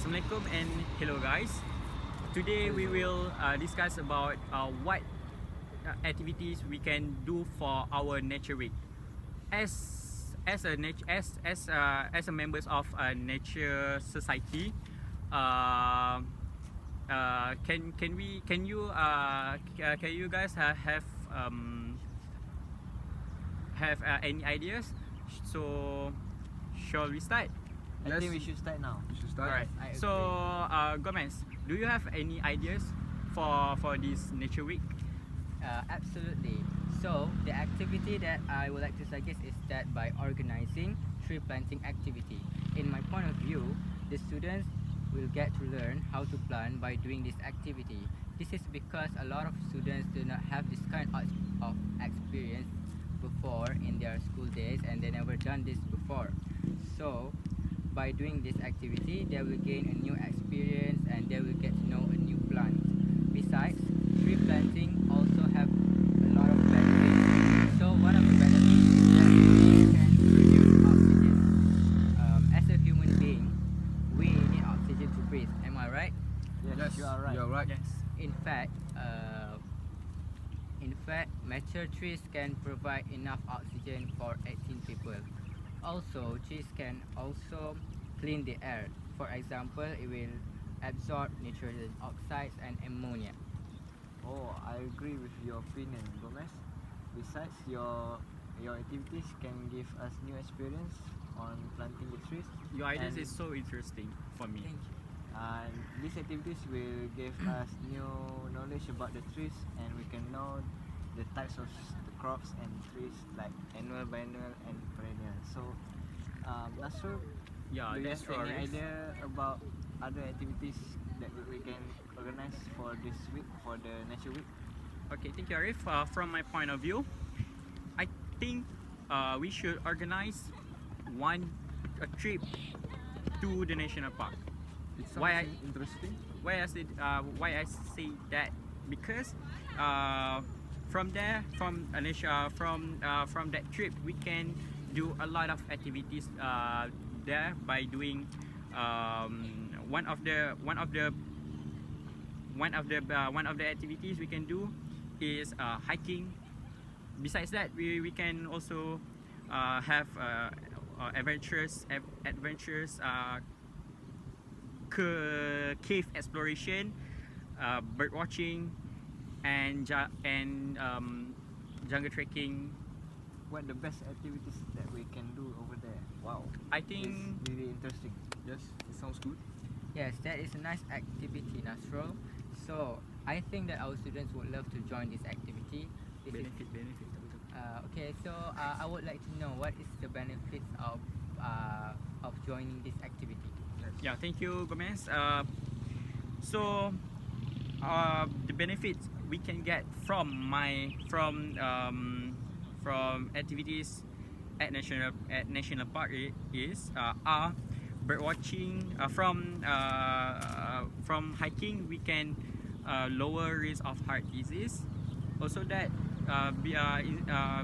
Assalamualaikum and hello guys. Today we will discuss about what activities we can do for our nature week. As a members of a nature society, uh, can you guys have any ideas? So shall we start? I think we should start now. You should start. Alright. I So Gomez, do you have any ideas for this nature week? Absolutely. So the activity that I would like to suggest is that by organizing tree planting activity. In my point of view, the students will get to learn how to plant by doing this activity. This is because a lot of students do not have this kind of experience before in their school days, and they never done this before. So by doing this activity, they will gain a new experience and they will get to know a new plant. Besides, tree planting also have a lot of benefits. So one of the benefits is that it can produce oxygen. As a human being, we need oxygen to breathe. Am I right? Yes, you are right. You are right. Yes. In fact, mature trees can provide enough oxygen for 18 people. Also, trees can also clean the air. For example, it will absorb nitrogen oxides and ammonia. Oh, I agree with your opinion, Gomez. Besides, your activities can give us new experience on planting the trees. Your ideas And- is so interesting for me. Thank you. And these activities will give us new knowledge about the trees, and we can know the types of the crops and trees like annual, biennial, and perennial. So, Nasrul, Yeah, do you that's have true. any Arif. idea about other activities that we can organize for this week, for the nature week? Okay, thank you, Arif. From my point of view, I think we should organize a trip to the national park. It sounds Why I- interesting. Why I say that, because from there, from that trip, we can do a lot of activities there by doing one of the activities we can do is hiking. Besides that, we can also have adventures cave exploration, bird watching, and jungle trekking. What the best activities that we can do over there? Wow, I it's think really interesting. Yes, it sounds good. Yes, that is a nice activity, Nasrul. So I think that our students would love to join this activity. This is, benefit. okay, so I would like to know what is the benefits of joining this activity. Yeah, thank you, Gomez. So the benefits we can get from activities at national park is are bird watching. From hiking, we can lower risk of heart disease. Also that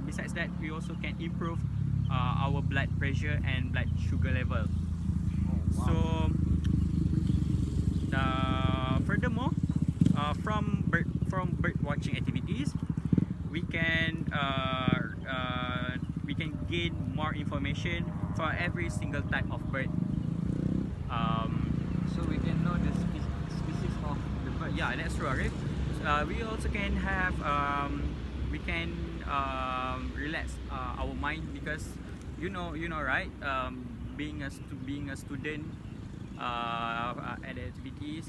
besides that, we also can improve our blood pressure and blood sugar level. Oh, wow. So furthermore, from bird watching activities, we can gain more information for every single type of bird. So we can know the species of the birds. Yeah, that's true, Arif. We also can have we can relax our mind, because you know right, being a student at the activities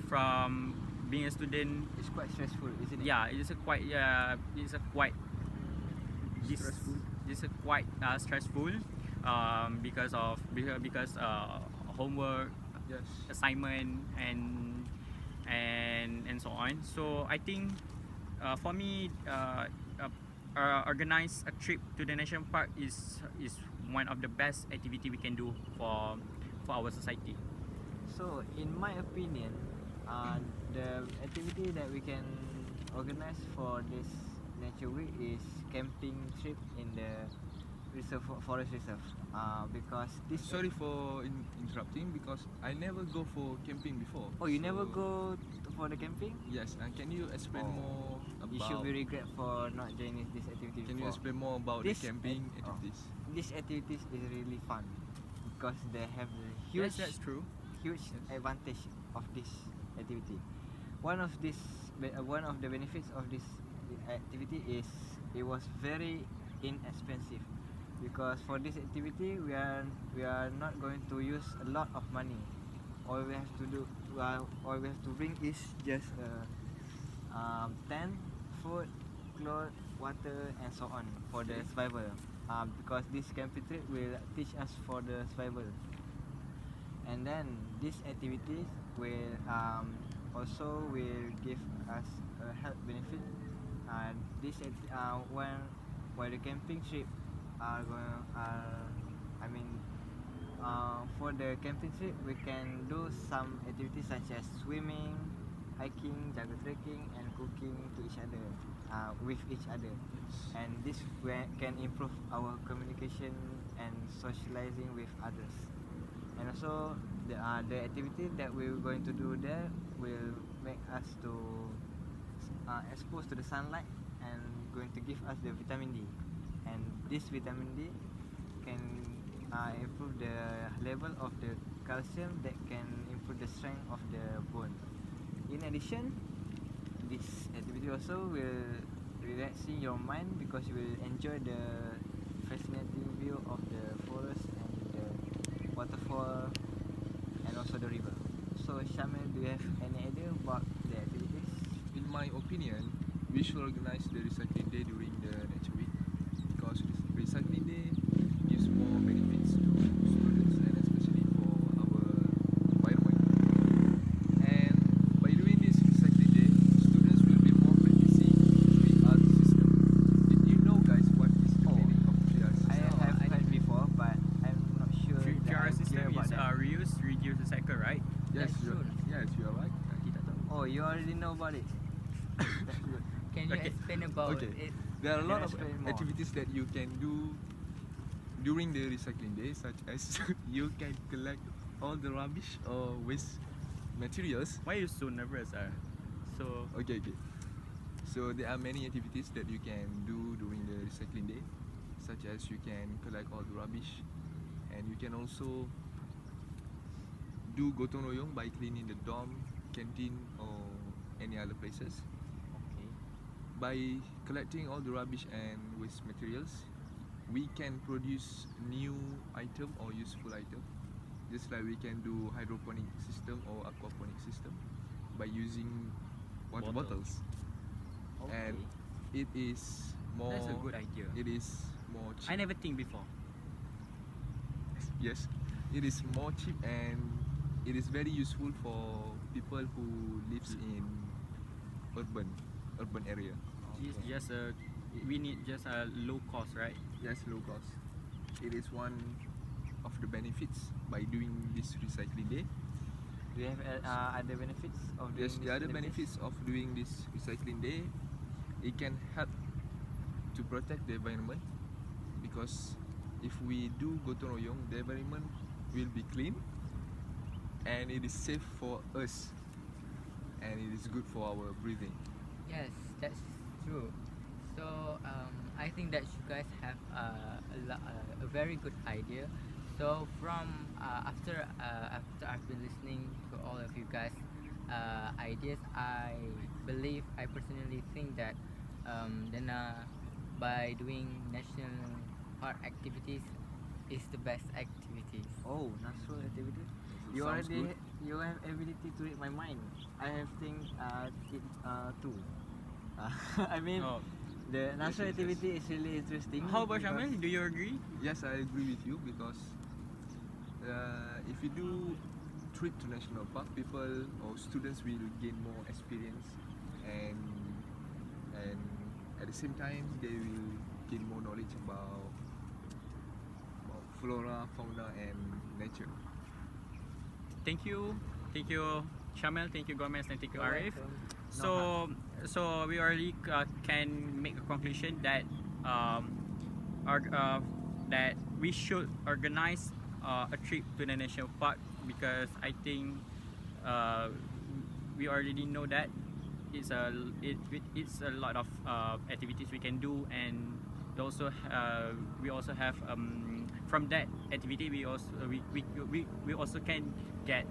from being a student. It's quite stressful, isn't it? Yeah, it's a quite Stressful. This is quite stressful because homework, Yes. assignment, and so on. So I think for me, organize a trip to the national park is one of the best activity we can do for our society. So in my opinion, the activity that we can organize for this nature week is camping trip in the reserve, forest reserve. Because this. Sorry for interrupting because I never go for camping before. Oh, you never So, go for the camping? Yes, and can you explain Oh, more about? You should be regret for not joining this activity Can you before. explain more about This the camping ac- oh. activities? These activities is really fun because they have the huge, Yes, that's true. huge advantage of this activity. One of one of the benefits of this activity is it was very inexpensive because for this activity we are not going to use a lot of money. All we have to do, all we have to bring is just tent, food, clothes, water, and so on for the survival. Because this camping trip will teach us for the survival. And then these activities will also will give us a health benefit. While the camping trip are going I mean for the camping trip we can do some activities such as swimming, hiking, jungle trekking, and cooking to each other with each other. And this can improve our communication and socializing with others. And also the activity that we're going to do there will make us to exposed to the sunlight and going to give us the vitamin D. And this vitamin D can improve the level of the calcium that can improve the strength of the bone. In addition, this activity also will relaxing your mind because you will enjoy the fascinating view of the forest and the waterfall and also the river. So Shamil, do you have any idea about the activities? In my opinion, we should organize the recycling day during the nature week because recycling day gives more benefits to students and especially for our environment. And by doing this recycling day, students will be more practicing 3R system. Did you know, guys, what is the meaning of 3R system? I have heard before, but I'm not sure. Three that QR I'm clear system about is that. reuse, reduce, recycle, right? Yes, That's you're, true. yes, you are right. Tidak tahu. Oh, you already know about it. That's good. Can you Okay. explain about Okay. it? There are a lot Can of I explain more? activities that you can do during the recycling day, such as you can collect all the rubbish or waste materials. Why are you so nervous? So Okay. So there are many activities that you can do during the recycling day, such as you can collect all the rubbish, and you can also do gotong royong by cleaning the dorm, canteen, or any other places. Okay. By collecting all the rubbish and waste materials, we can produce new item or useful item. Just like we can do hydroponic system or aquaponic system by using water bottles. Okay. And it is more. that's a good idea. It is more I cheap. never think before. Yes, it is more cheap and it is very useful for people who lives in urban area. Just we need just a low cost, right? Yes, low cost. It is one of the benefits by doing this recycling day. Do you have other benefits of doing Yes, this the other activities? benefits of doing this recycling day, it can help to protect the environment because if we do gotong royong, the environment will be clean and it is safe for us and it is good for our breathing. Yes, that's true. So I think that you guys have a very good idea. So from after I've been listening to all of you guys ideas, I personally think that then by doing national park activities is the best activities. Oh, natural activity. You Sounds already good. you have ability to read my mind. I have think it too. I mean Oh. the natural yes. activity is really interesting. How about because- Shamil? Do you agree? Yes, I agree with you because if you do trip to national park, people or students will gain more experience and at the same time they will gain more knowledge about flora, fauna, and nature. Thank you, Shamil. Thank you, Gomez, and thank you, You're Arif. welcome. So we already can make a conclusion that our that we should organize a trip to the national park, because I think we already know that it's it's a lot of activities we can do, and we also have from that activity we also can get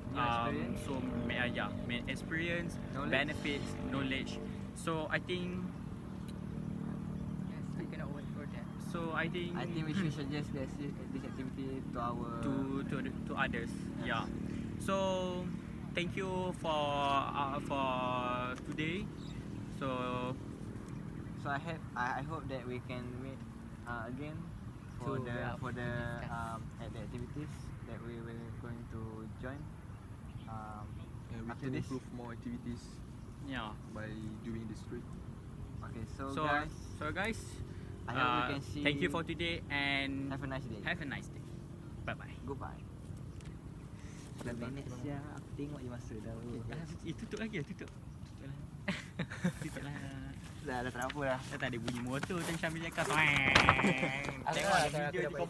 New experience. so experience, Knowledge. benefits, knowledge. So I think Yes, I cannot wait for that. I think we should suggest this activity to our to others. Yes. Yeah. So thank you for today. So So I hope that we can meet again for To, the yeah, discuss. at the activities that we were going to join. And we After can this? improve more activities yeah. by doing this trip. Okay, so, So guys, guys, I hope we can see. thank you for today and Have a nice day. have a nice day. Bye bye. Goodbye. Berapa minit sia? Aku tengok je masa dah. Tutup lagi, tutup. Tutup lah. Dah tak apa dah. Dah tak ada bunyi motor tu Syamil cakap. Aku Tengok dah- ada aku video dapat di